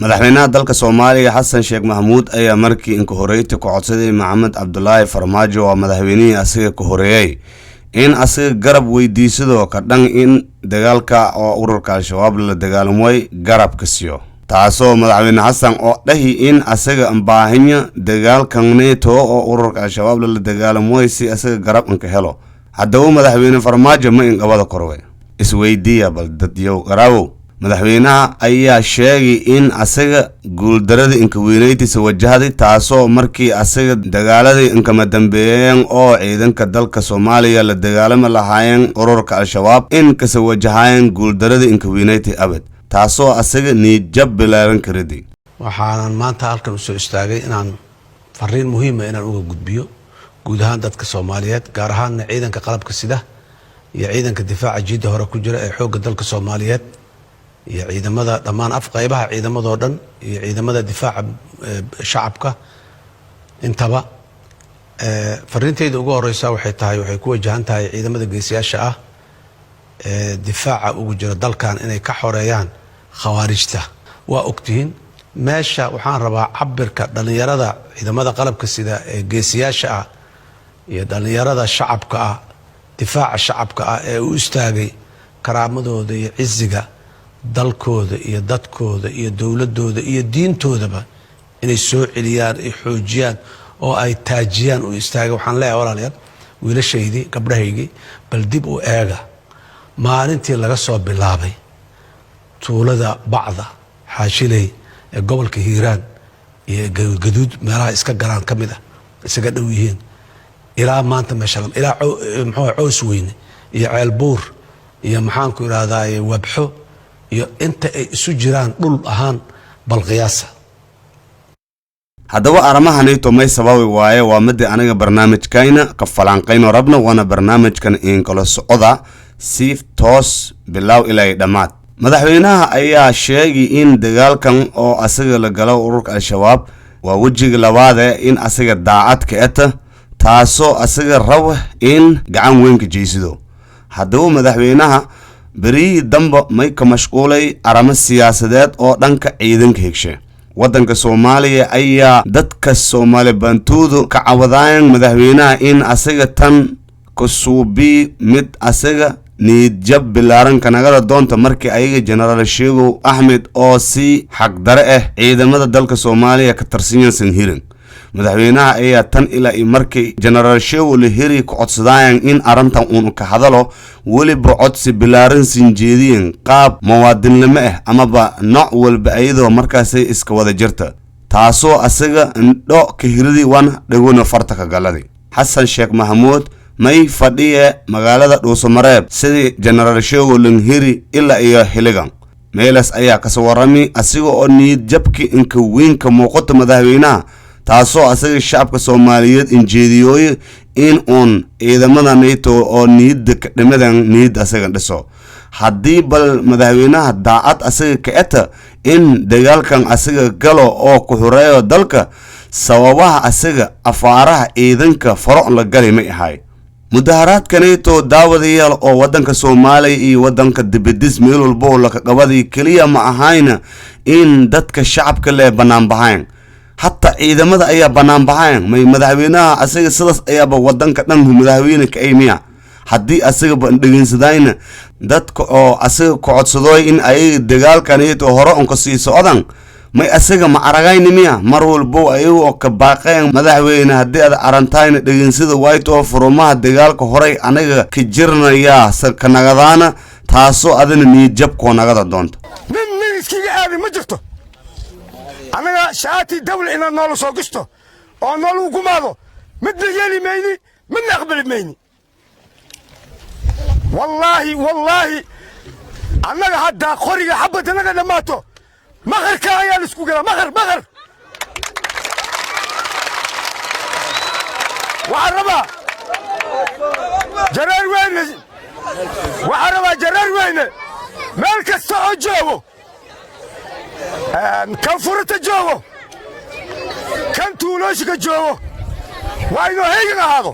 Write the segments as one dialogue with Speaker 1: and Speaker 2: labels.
Speaker 1: madaxweynaha dalka Soomaaliya Xasan Sheekh Maxamuud ayaa markii in ka horeeyay ku codsaday Maxamed Cabdullaahi Farmaajo oo madaxweynihii asiga ka horeeyay in asiga garab weydiisado ka dhan in dagaalka oo ururka Al-Shabaab la dagaalamay garab ka siiyo taasoo madaxweyne Xasan oo dhahi in asiga baahanya dagaalkan neeto oo ururka Al-Shabaab la dagaalamay si asiga garab ka helo haddaba madaxweyne Farmaajo ma in qabada korway isweydiiya bal dad yow garaawo madaxweynaha ayaa sheegay in asaga guuldarada inka weynaytiisa wajahday taasoo markii asaga dagaaladii inkama dambeeyeen oo ciidanka dalka Soomaaliya la dagaalama lahaayeen ururka Al-Shabaab in ka soo wajahayeen guuldarada inka weynayti abad taasoo asaga niyad bilaaran kariday
Speaker 2: waxaan maanta halkan u soo istaagay inaan fariin muhiim ah inaan uga gudbiyo guud ahaan dadka Soomaaliyeed gaar ahaan ciidanka qalabka sida iyo ciidanka difaaca jiida hore ku jira ee xoogga dalka Soomaaliyeed iyo ciidamada dhamaan afqaybaha ciidamadoo dhan iyo ciidamada difaaca shacabka intaba fariintayda ugu horeysa waxay ku wajahan tahay ciidamada geesiyaasha ah difaaca ugu jira dalkan inay ka xoreeyaan khawaarijta waa ogtihiin meesha waxaan rabaa cabirka dhalinyarada ciidamada qalabka sida ee geesiyaasha ah iyo dhalinyarada shacabka ah difaaca shacabka ah ee u istaagay karaamadooda iyo ciziga dalkooda iyo dadkooda iyo dawladooda iyo diintoodaba inay soo celiyaan ay xoojiyaan oo ay taajiyaan u istaagay waxaan leeyahay walaalayaal wiilashaydii gabdhahaygii bal dib u eega maalintii laga soo bilaabay tuulada bacda xaashilay ee gobolka Hiiraan iyo gaduud meelaha iska galaan kamid ah isaga dhow yihiin ilaa maanta meesha ilaa coos weyne iyo ceelbuur iyo maxaan ku iraahdaa wabxo iyo inta ay isu jiraan dhul ahaan bal qiyaasa
Speaker 1: haddaba aramahanayto may sababi waaye waa mid aniga barnaamijkayna ka falanqeyno rabna wana barnaamijkan in kala socda si toos bilow ilaa dhamaad madaxweynaha ayaa sheegay in dagaalkan oo asaga la galo ururka Al-Shabaab waa wajiga labaad in asaga daacad ka ah taasoo asaga rabo in gacan weyn ka jeesido haddaba madaxweynaha bari damba may ka mashquulay arama siyaasadeed oo dhanka ciidanka higshe wadanka Soomaaliya ayaa dadka Soomaali bantuudu ka cawadaan madaxweynaha in asaga tan ku suubi mid asaga niyad bilaaran kanagada doonta markii ayaga General Sheego Ahmed oo si xaq dare ah ciidamada dalka Soomaaliya ka tirsan hirin madaxweynaha ayaa tan ilaa markii General Sheego la hiri ku codsadaan in arintan uu ka hadalo waliba codsi bilaaran sinjeediyeen qaab muwaadinimo ah ama ba nooc walba ayadoo markaas iska wada jirta taasoo asaga indho ka hiridi wan dhagoona farta ka galadi Xasan Sheekh Maxamuud may fadhiye magaalada Dhuusamareeb sidii General Sheego Lanhiri ilaa iyo Hiligan meelas ayaa ka soo warami asiga oo niyad jabki inka weyn ka muuqato madaxweynaha taasoo asaga shacabka Soomaaliyeed injeediyooy in on ciidamada NATO oo niyad ka dhimadan niyad asaga dhiso haddii bal madaxweynaha daacad asaga ka eta in dagaalkan asaga galo oo ku xoreeyo dalka sababaha asaga afaaraha ciidanka faro la galay ma ahay mudaharaadka NATO daawadayaal oo wadanka Soomaaliya iyo wadanka dibadis meel walba la ka qabaday kaliya ma ahayna in dadka shacabka leh banaan bahayn hatta ciidamada ayaa banaan bahayn may madaxweynaha asaga sidaas ayaaba wadanka dhan madaxweyne ka aymiya haddii asaga bandhigaysadayna dadka oo asaga ku codsaday in ay dagaalkan hore on ka sii socdaan may asaga ma aragayni miya mar walba ayuu ka baaqeen madaxweyne haddii aad arantayna dhageensida wayto furumaha dagaalka hore anaga ka jirnaya sarkanagadaana taasoo adana niyad jab ko nagada doonto
Speaker 3: min iskiga aadi ma jirto anaga shaati dawla ina nool soo gisto oo nool u gumaado mid yeeli mayni mid aqbal mayni wallahi anaga hadda qoriga xabada naga dhamaato مغر كايا نسكو كلا مغر وعربا جرار وين وعربا جرار وين مالك السعو جوو كان فرط جوو كان تولوشك جوو وينو هيك هذا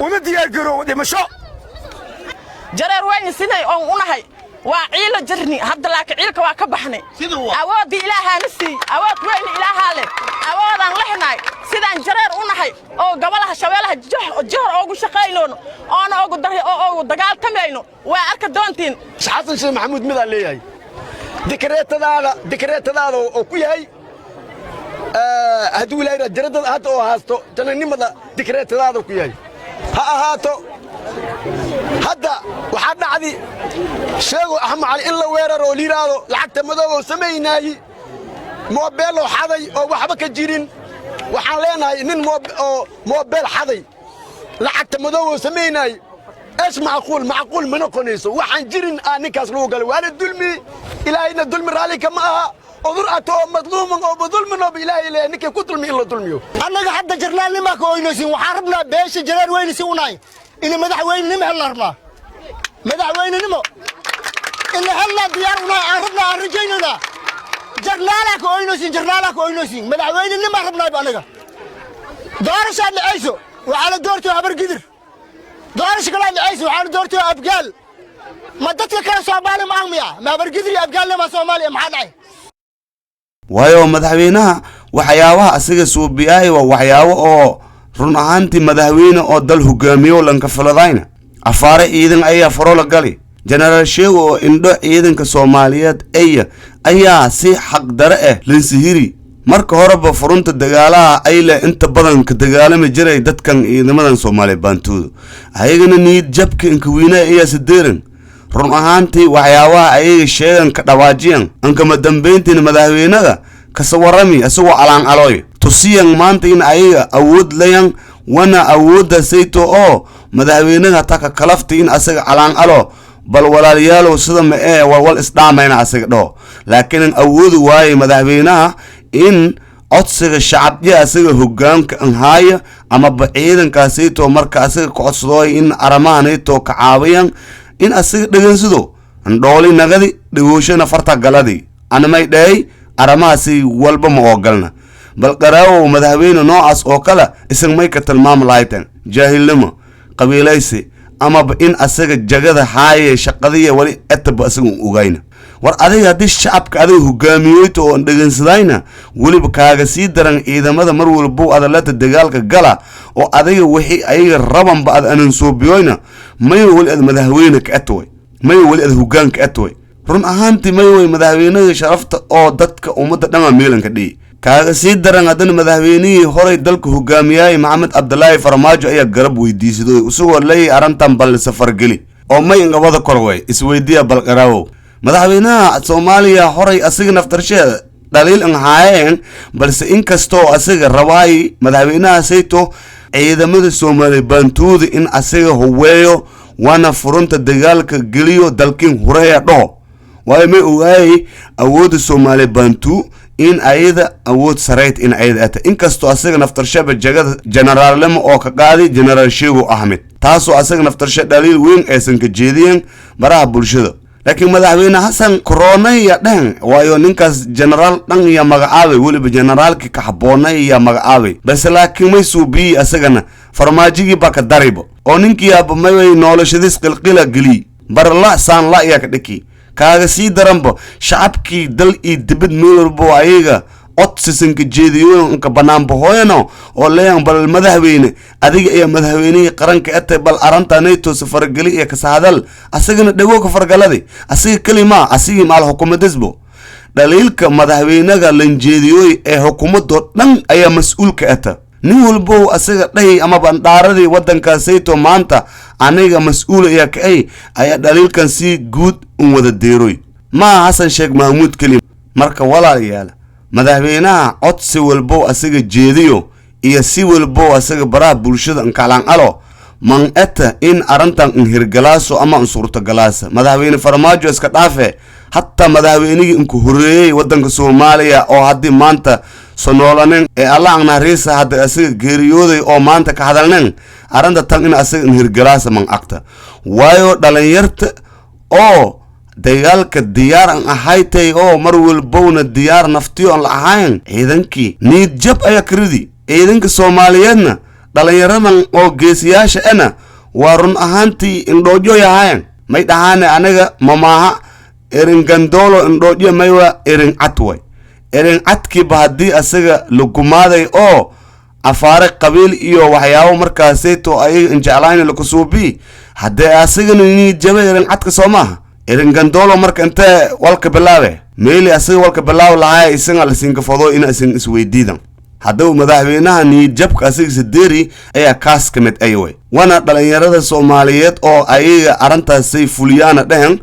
Speaker 3: وندي يقرو دي مشو
Speaker 4: جرار وين سنة أو ونهاي وعيله جرني هذا لك عيلك وكبحني أود إلها نسي أود وين إلها له أود أن لحناي سيدان جرير ونحي أو قبلها شوالها جهر أو شقايلون أنا أو دجال تمينو وأرك دونتين
Speaker 5: حسن شيخ محمود ماذا ليه ذكريات هذا وكوياي هدول هاي جرد هاتو هاستو تنني ماذا ذكريات هذا وكوياي هاتو هذا وحد عادي شيء أهم على إلا ويرر وليرادو لعكت مذوب سميناي موبيل وحذي أو وحبك الجيرين وحالينا إن موبيل حذي لعكت مذوب سميناي إيش معقول من قنيسه وحن جيرين نكاس لوجل وأنا الدلمي إلى أين الدلمي رالي كما أضرأته مظلوم أو بظلم أو بإله إلى أنك كتل من إلا ظلميه. أنا حتى جرنا لما كوينسي وحاربنا بيش جرار وين سوناي إن مدح وين نمح الأربعة مدح وين نمو إن هلا ديارنا عربنا رجينا جرنا لك كوينسي مدح وين نمح ربنا بأنك دارش على عيسو وعلى دورته عبر قدر دارش كلام عيسو وعلى دورته أبقال ما تتذكر صومالي معمية ما برقدر أبقال لما صومالي محدعي
Speaker 1: waayo madaxweynaha waxyaabaha asiga suubiyaay waa waxyaabo oo run ahaantii madaxweyne oo dal hogaamiyo lanka faladayna afaare ciidan ayaa farola gali generaal sheego oo indho ciidanka Soomaaliyeed ayaa si xaq dare ah linsihiri marka horeba furunta dagaalaha ay la inta badan ka dagaalami jiray dadkan ciidamadan Soomaaliyeed baantuudo ayagana niyad jabka inka weyna ayaa sideeran run ahaantii waxyaabaha ay sheegan ka dhawaajiyan anka madambeyntina madaxweynaha ka sawarami asoo calaan alooy tusiyan maanta in ay awood leeyan wana awooda sayto oo madaxweynaha taka kalafti in asaga calaan alo bal walaalayaal sida ma wal isdhaamayna asaga dho laakiin awoodu waay madaxweynaha in codsiga shacabka asaga hogaanka an haaya ama ciidanka sayto marka asaga ku codsadooy in aramaanayto ka caawiyan in asiga dhageysido ndhooli nagadi dhagooshana farta galadi ana may dhahay aramaasi walba ma ogalna bal qaraawo madaxweyne noocaas oo kala isag may ka tilmaam laaytan jaahilnimo qabiilaysi ama in asaga jagada haaye shaqadiya wali ataba asaga ogayna war adiga hadii shacabka adiga hogaamiyeyto oo dhageysadayna waliba kaaga sii daran ciidamada mar walba adalada dagaalka gala oo adiga wixii ay raban baad anan soo biyoyna may wali ad madaxweyne ka atway may wali ad hogaan ka atway run ahaantii may way madaxweynaha sharafta oo dadka umada dhan meelanka dhii kaaga sii daran hadan madaxweynihii horay dalka hogaamiyay Maxamed Abdullaahi Farmaajo ayaa garab weydiisaday usoo leeyay arintan bal safar gali oo may ingabada korway isweydiya bal qaraawo madaxweynaha Soomaaliya horay asiga naftarsheeda daliil an haayeen balse inkastoo asiga rawaay madaxweynaha sayto ciidamada Soomaaliya baantuuda in asiga huweeyo wana furunta dagaalka galiyo dalkin horeeya dho way may ogaay awoodda Soomaaliya baantu in ayada awood sareeyt in ayada ata inkastoo asiga naftarsheeba jagada generaalnimo oo ka qaadi generaal Sheego Ahmed taasoo asiga naftarshe daliil weyn aysan ka jeediyeen baraha bulshada laakiin madaxweyne Xasan Koronay ya dhan waayo ninkaas generaal dhan ya magacaabay waliba generaalki ka haboonay ya magacaabay bas laakiin may suubi asagana farmaajigi ba ka daribo oo ninkii aba may noloshadiis qilqila gali bar la saan la ya ka dhiki kaaga sii daranba shacabkii dal ii dibad meelbo ayaga codsisan ka jeediyo ka banaan bahooyano oo leeyan bal madaxweyne adiga iyo madaxweynaha qaranka atay bal arantanayto safar gali iyo ka saadal asagana dhago ka fargaladi asiga kalima asiga maal hukuumadisbo daliilka madaxweynaha lanjeediyo ee hukuumaddo dhan ayaa mas'uul ka ata nin walbo asaga dhahay ama bandaaradii wadanka sayto maanta aniga mas'uul ayaa ka ayaa daliilkan si guud u wada deeroy ma Xasan Sheekh Mahmoud kalim marka walaalayaal madaxweynaha codsi walbo asaga jeediyo iyo si walbo asaga baraha bulshada an kalaan alo man ata in arantan hirgalaaso ama suurta galaasa madaxweyne Farmaajo iska dhaafe hatta madaxweynigi inku horeeyay wadanka Soomaaliya oo hadii maanta sonoolanen ee Allah aan naariisa hadda asaga geeriyooday oo maanta ka hadalnen aranta tan in asaga hirgalaasa man aqta waayo dhalinyarta oo dagaalka diyaar an ahaaytay oo mar walbowna diyaar naftiyo aan la ahayn ciidankii niyad jab ayaa kiridi ciidanka Soomaaliyeedna dhalinyaradan oo geesiyaasha ana waa run ahaantii indhoojo yahayn may dhahaan anaga mamaaha erin gandolo indhoodhiya maywa erin cad way erin cadkiiba haddii asaga lagumaaday oo afaare qabiil iyo waxyaabo markaasayto ay injeclaayna lakusuubi haddee asagana inii jaba erin cadka soo maaha erin gandolo marka intee walka bilaabe meeli asaga walka bilaaw lahaa isaga la sinkafado in asin isweydiidan hadduu madaxweynaha niyadjabka asiga sideeri ayaa kaas ka mid ayaway wana dhalinyarada soomaaliyeed oo ayaga arrintaasay fuliyaana dhehen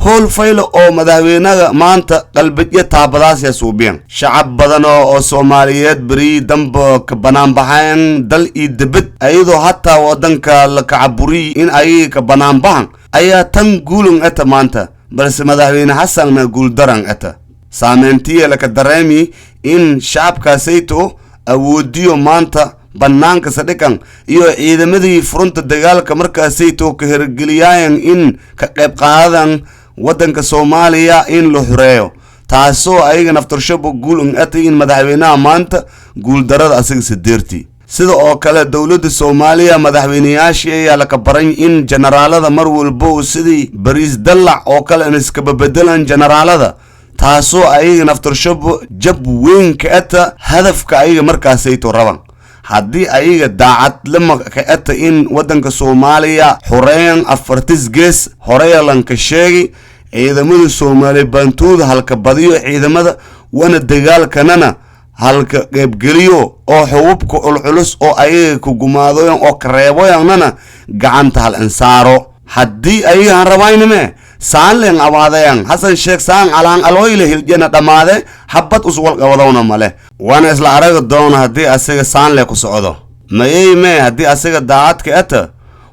Speaker 1: howl faylo oo madaxweynaha maanta qalbidyo taabadaas yaa suubiyan shacab badan oo soomaaliyeed beri damba ka banaanbaxayn dal iyo dibad ayadoo hataa wadanka la kacaburiy in ayaga ka banaanbaxan ayaa tan guulun eta maanta balse madaxweyne xasanna guuldaran eta saameyntiya laka dareemi in shacabkaasayto awoodiyo maanta bannaanka sadhigan iyo ciidamadii furunta dagaalka markaasayto ka hirgeliyaayan in ka qayb qaadan waddanka Soomaaliya in la xureeyo taasoo ayaga naftarshabo guul atay in madaxweynaha maanta guul darada asaga sideerti sida oo kale dawladda Soomaaliya madaxweynayaashii ayaa la ka baran in generaalada mar walba sidii bariis dalac oo kale in iska bedelan generaalada taasoo ayaga naftarshabo jab weyn ka ata hadafka ayaga markaasayto raban haddii ayaga daacad lama ka ata in waddanka Soomaaliya xureeyan afartis gees horeeyalan ka sheegi ciidamada Soomaaliya bantuud halka badiyo ciidamada wana dagaalkanana halka qaybgeliyo oo xububka culculus oo ayaga ku gumaadooyan oo kareeboyanana gacanta hal insaaro haddii ayaga rabaynime saaleen abaadayan hasan sheekh saan alaan aloyle hiljana dhamaade habad uswal qawadawna male wana isla araga doona haddii asaga saanle ku socdo mayeyme haddii asaga daacadka ata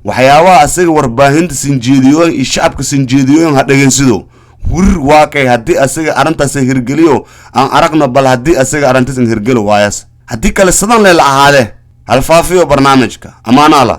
Speaker 1: waxyaabaha asaga warbaahinta sinjeediyoon iyo shacabka sinjeediyoon ha dhageensido wir waakay haddii asaga arrintaas hirgeliyo aan aragno bal haddii asaga arrintaas hirgelo waayas haddii kale sidan la ahaade hal faafiyo barnaamijka amaana la